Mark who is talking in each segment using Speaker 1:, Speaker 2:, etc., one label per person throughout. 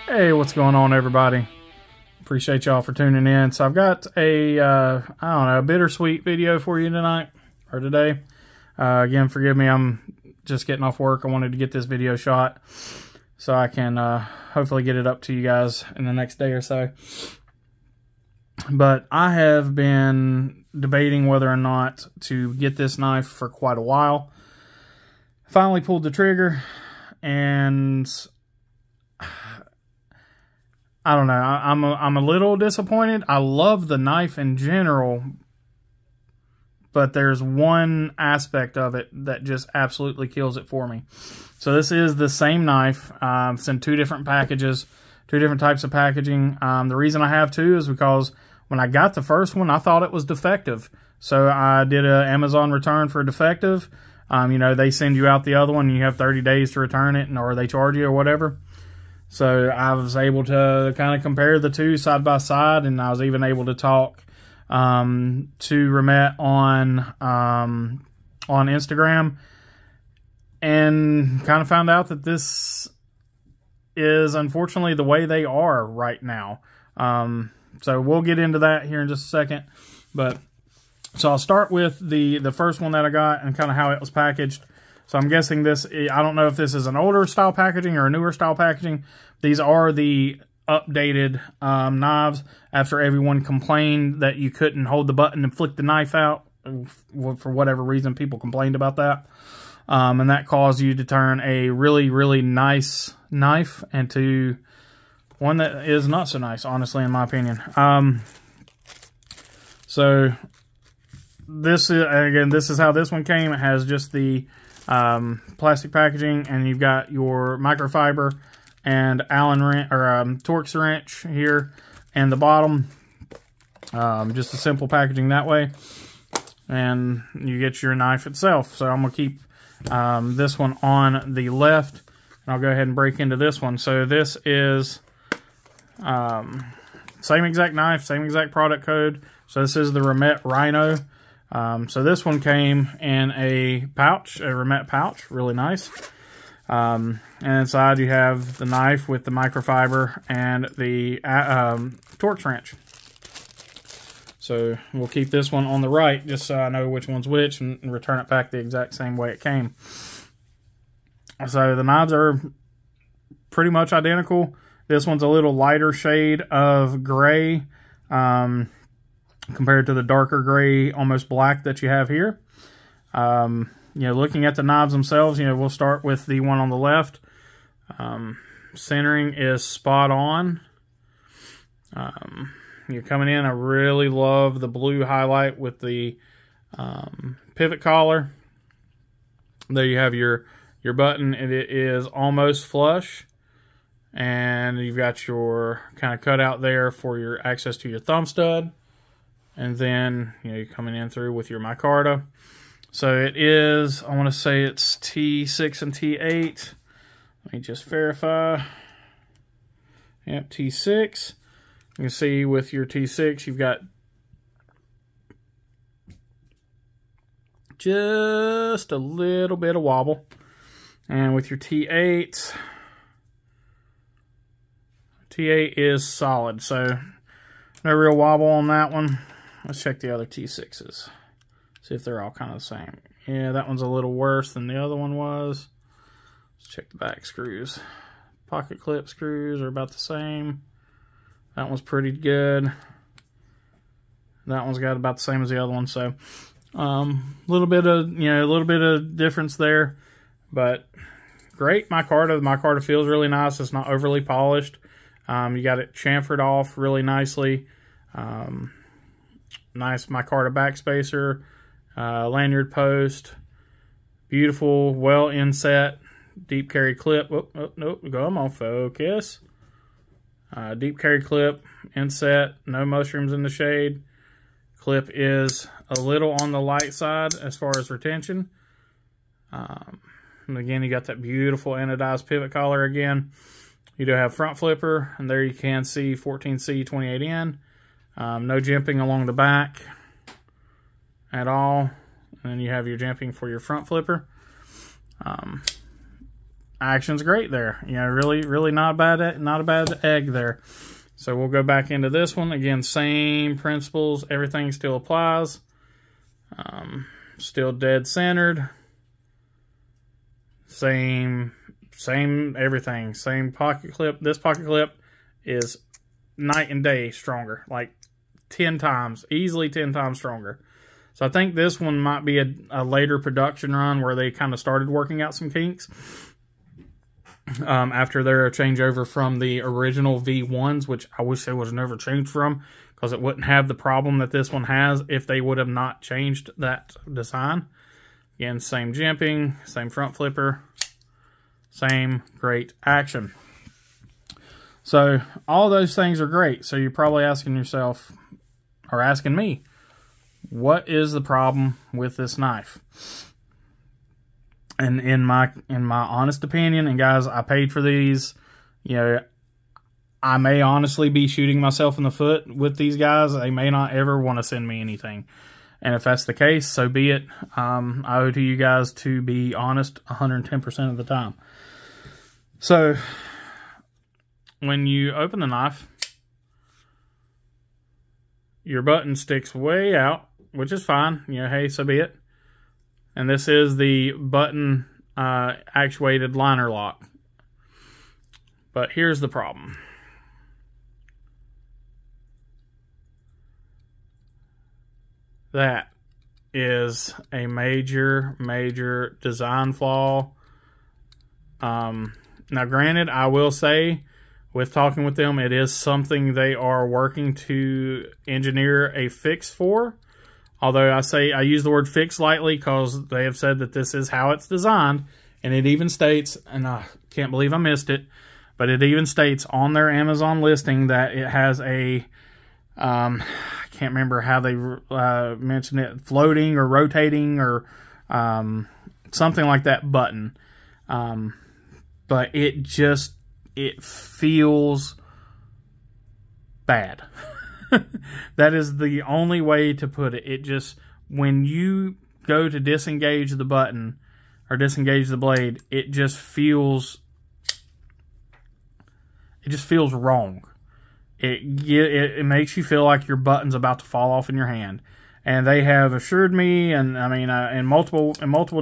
Speaker 1: Hey, what's going on, everybody? Appreciate y'all for tuning in. So I've got a, I don't know, a bittersweet video for you tonight, or today. Again, forgive me, I'm just getting off work. I wanted to get this video shot so I can hopefully get it up to you guys in the next day or so. But I have been debating whether or not to get this knife for quite a while. Finally pulled the trigger, and I don't know, I'm a little disappointed. I love the knife in general, but there's one aspect of it that just absolutely kills it for me. So this is the same knife. It's in two different packages, two different types of packaging. The reason I have two is because when I got the first one, I thought it was defective. So I did an Amazon return for defective. You know, they send you out the other one, and you have 30 days to return it, or they charge you or whatever. So I was able to kind of compare the two side by side, and I was even able to talk to Remette on Instagram, and kind of found out that this is unfortunately the way they are right now. So we'll get into that here in just a second. But so I'll start with the first one that I got and kind of how it was packaged. So I'm guessing this, I don't know if this is an older style packaging or a newer style packaging. These are the updated knives after everyone complained that you couldn't hold the button and flick the knife out. For whatever reason, people complained about that. And that caused you to turn a really, really nice knife into one that is not so nice, honestly, in my opinion. So this is, again, this is how this one came. It has just the plastic packaging, and you've got your microfiber and Allen wrench, or Torx wrench here, and the bottom. Just a simple packaging that way, and you get your knife itself. So I'm gonna keep this one on the left, and I'll go ahead and break into this one. So this is same exact knife, same exact product code. So this is the Remette Rhino. So this one came in a pouch, a Remette pouch, really nice. And inside you have the knife with the microfiber and the Torx wrench. So we'll keep this one on the right just so I know which one's which, and return it back the exact same way it came. So the knives are pretty much identical. This one's a little lighter shade of gray compared to the darker gray, almost black that you have here. You know, looking at the knives themselves, you know, we'll start with the one on the left. Centering is spot on. You're coming in, I really love the blue highlight with the pivot collar. There you have your button, and it is almost flush. And you've got your kind of cutout there for your access to your thumb stud. And then, you know, you're coming in through with your micarta. So it is, I want to say it's T6 and T8. Let me just verify. Yep, T6. You can see with your T6, you've got just a little bit of wobble. And with your T8, T8 is solid. So no real wobble on that one. Let's check the other T6s. See if they're all kind of the same. Yeah, that one's a little worse than the other one was. Let's check the back screws. Pocket clip screws are about the same. That one's pretty good. That one's got about the same as the other one. So, little bit of difference there, but great micarta. The micarta feels really nice. It's not overly polished. You got it chamfered off really nicely. Nice micarta backspacer, lanyard post, beautiful, well inset, deep carry clip. Oh, nope, come on, focus. Deep carry clip, inset, no mushrooms in the shade. Clip is a little on the light side as far as retention. And again, you got that beautiful anodized pivot collar again. You do have front flipper, and there you can see 14C 28N. No jimping along the back at all. And then you have your jimping for your front flipper. action's great there. You know, really not a bad egg there. So we'll go back into this one again. Same principles. Everything still applies. Still dead centered. Same everything. Same pocket clip. This pocket clip is night and day stronger. Like 10 times, easily 10 times stronger. So I think this one might be a later production run where they kind of started working out some kinks. After their changeover from the original V1s, which I wish they was never changed from, because it wouldn't have the problem that this one has if they would have not changed that design. Again, same jimping, same front flipper, same great action. So all those things are great. So you're probably asking yourself, or asking me, what is the problem with this knife? And in my honest opinion, and guys, I paid for these, you know, I may honestly be shooting myself in the foot with these guys. They may not ever want to send me anything. And if that's the case, so be it. I owe it to you guys to be honest 110% of the time. So, when you open the knife, your button sticks way out, which is fine. You know, hey, so be it. And this is the button actuated liner lock. But here's the problem. That is a major design flaw. Now granted, I will say, with talking with them, it is something they are working to engineer a fix for. Although I use the word fix lightly because they have said that this is how it's designed. And it even states, and I can't believe I missed it, but it even states on their Amazon listing that it has a, I can't remember how they mentioned it, floating or rotating or something like that button. But it feels bad. That is the only way to put it. It just, when you go to disengage the button or disengage the blade, it just feels wrong. It makes you feel like your button's about to fall off in your hand. And they have assured me, and I mean, in multiple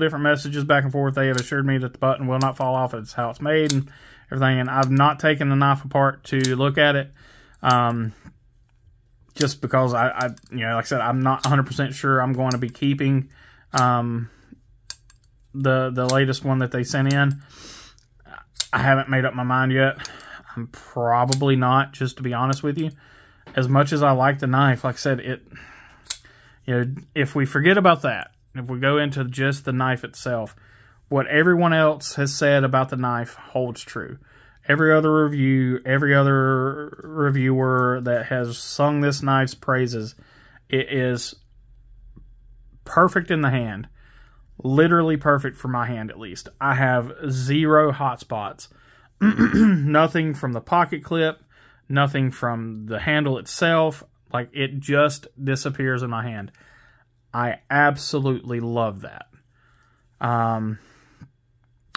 Speaker 1: different messages back and forth, they have assured me that the button will not fall off. It's how it's made and everything. And I've not taken the knife apart to look at it. Just because you know, like I said, I'm not 100% sure I'm going to be keeping the latest one that they sent in. I haven't made up my mind yet. I'm probably not, just to be honest with you. As much as I like the knife, like I said, you know, if we forget about that, if we go into just the knife itself, what everyone else has said about the knife holds true. Every other reviewer that has sung this knife's praises, it is perfect in the hand. Literally perfect for my hand, at least. I have 0 hot spots. Nothing from the pocket clip, nothing from the handle itself. Like, it just disappears in my hand. I absolutely love that.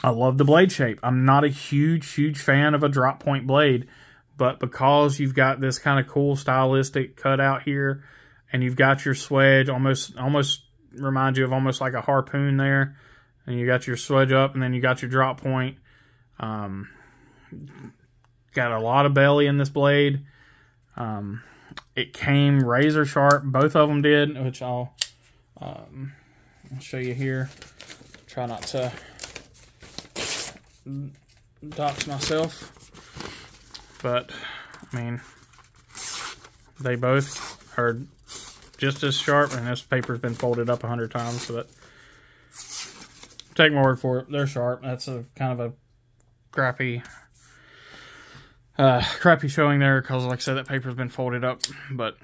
Speaker 1: I love the blade shape. I'm not a huge fan of a drop point blade, but because you've got this kind of cool stylistic cutout here, and you've got your swedge, almost reminds you of almost like a harpoon there, and you got your swedge up, and then you got your drop point. Got a lot of belly in this blade. It came razor sharp. Both of them did, which I'll show you here. Try not to dox myself, but I mean, they both are just as sharp, and this paper's been folded up 100 times, so that, take my word for it, they're sharp. That's a kind of a crappy showing there, because like I said, that paper's been folded up. But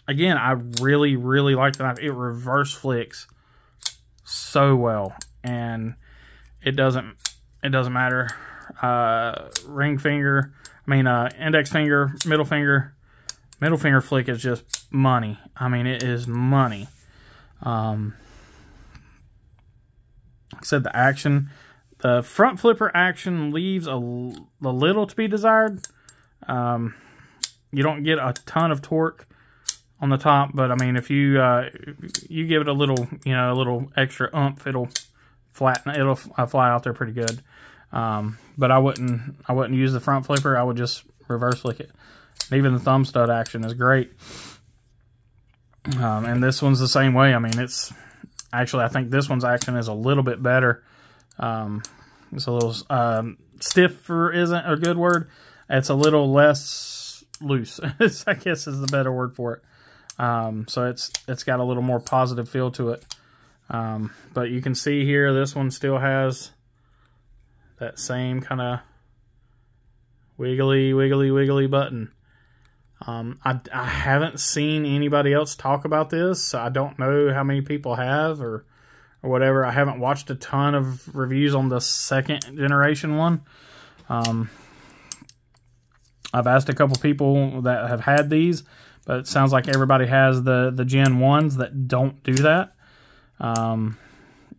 Speaker 1: again, I really like the knife. It reverse flicks so well, and it doesn't matter. Ring finger, index finger, middle finger flick is just money. I mean, it is money. I said, the action. The front flipper action leaves a little to be desired. You don't get a ton of torque on the top, but I mean, if you you give it a little, a little extra oomph, it'll flatten. It'll fly out there pretty good. But I wouldn't use the front flipper. I would just reverse flick it. And even the thumb stud action is great. And this one's the same way. I mean, it's actually, I think this one's action is a little bit better. It's a little stiffer isn't a good word. It's a little less loose, I guess is the better word for it. So it's got a little more positive feel to it. But you can see here, this one still has that same kind of wiggly button. I haven't seen anybody else talk about this, so I don't know how many people have or whatever. I haven't watched a ton of reviews on the second generation one. I've asked a couple people that have had these, but it sounds like everybody has the Gen 1s that don't do that.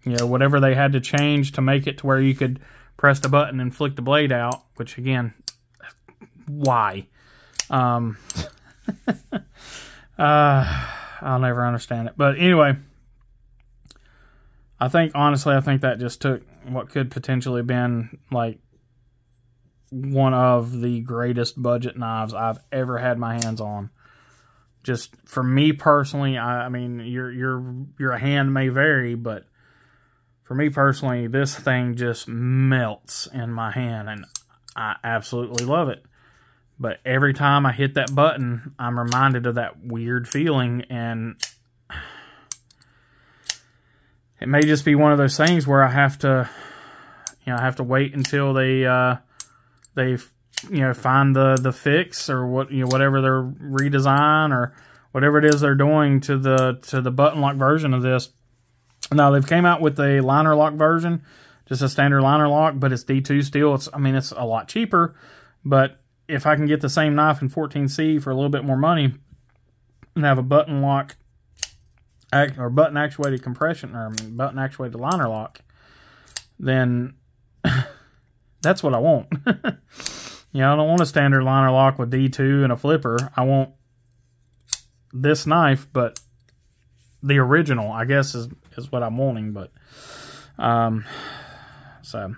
Speaker 1: Whatever they had to change to make it to where you could press the button and flick the blade out, which again, why? I'll never understand it. But anyway, honestly, I think that just took what could potentially have been like one of the greatest budget knives I've ever had my hands on. Just for me personally, I mean, your hand may vary, but for me personally, this thing just melts in my hand, and I absolutely love it. But every time I hit that button, I'm reminded of that weird feeling, and it may just be one of those things where I have to wait until they find the fix or whatever their redesign or whatever it is they're doing to the button lock version of this. Now they've came out with a liner lock version, just a standard liner lock, but it's D2 steel. It's a lot cheaper, but if I can get the same knife in 14C for a little bit more money and have a button lock or button actuated compression or button actuated liner lock, then that's what I want. I don't want a standard liner lock with D2 and a flipper. I want this knife, but the original, I guess, is what I'm wanting. But so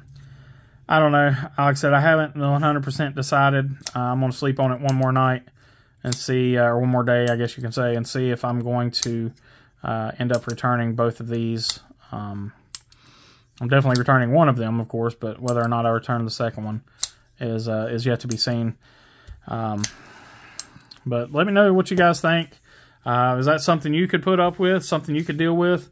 Speaker 1: I don't know. Like I said, I haven't 100% decided. I'm going to sleep on it one more night and see, or one more day, I guess you can say, and see if I'm going to end up returning both of these. I'm definitely returning one of them, of course, but whether or not I return the second one is yet to be seen. But let me know what you guys think. Is that something you could put up with, something you could deal with?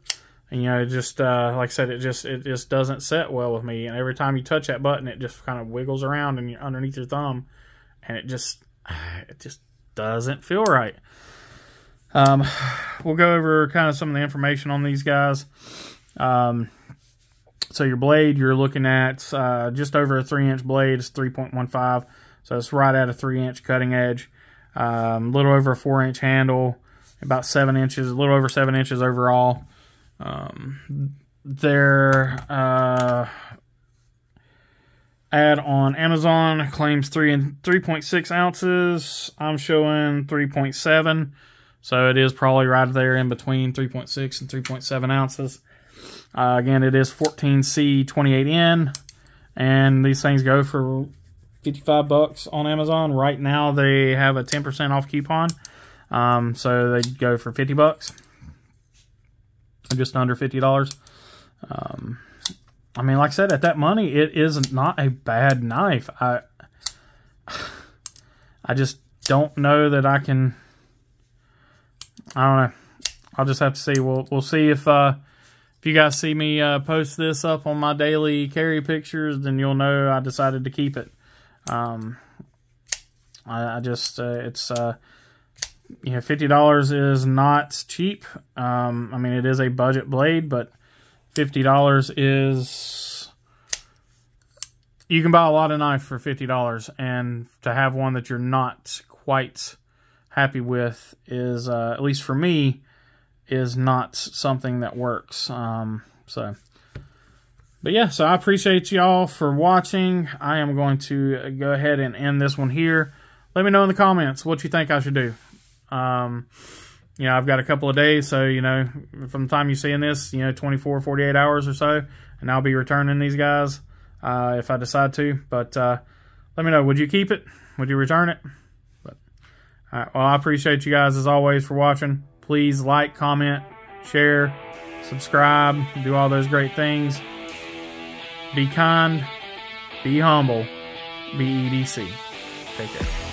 Speaker 1: And just like I said, it just doesn't set well with me. And every time you touch that button, it just kind of wiggles around and underneath your thumb, and it just doesn't feel right. We'll go over kind of some of the information on these guys. So your blade, you're looking at just over a 3-inch blade. It's 3.15, so it's right at a 3-inch cutting edge. A little over a 4-inch handle, about 7 inches, a little over 7 inches overall. Their ad on Amazon claims 3.6 ounces. I'm showing 3.7, so it is probably right there in between 3.6 and 3.7 ounces. Again, it is 14C 28N, and these things go for $55 on Amazon. Right now, they have a 10% off coupon, so they go for $50, just under $50. I mean, like I said, at that money, it is not a bad knife. I just don't know that I can. I don't know. I'll just have to see. We'll see if you guys see me post this up on my daily carry pictures, then you'll know I decided to keep it. I just it's $50 is not cheap. I mean, it is a budget blade, but $50 is, you can buy a lot of knife for $50, and to have one that you're not quite happy with is, at least for me, is not something that works. So But yeah, so I appreciate y'all for watching. I am going to go ahead and end this one here. Let me know in the comments what you think I should do. You know, I've got a couple of days, so, you know, from the time you're seeing this, you know, 24, 48 hours or so, and I'll be returning these guys if I decide to. But let me know, would you keep it? Would you return it? But, all right, well, I appreciate you guys, as always, for watching. Please like, comment, share, subscribe, do all those great things. Be kind, be humble, be EDC. Take care.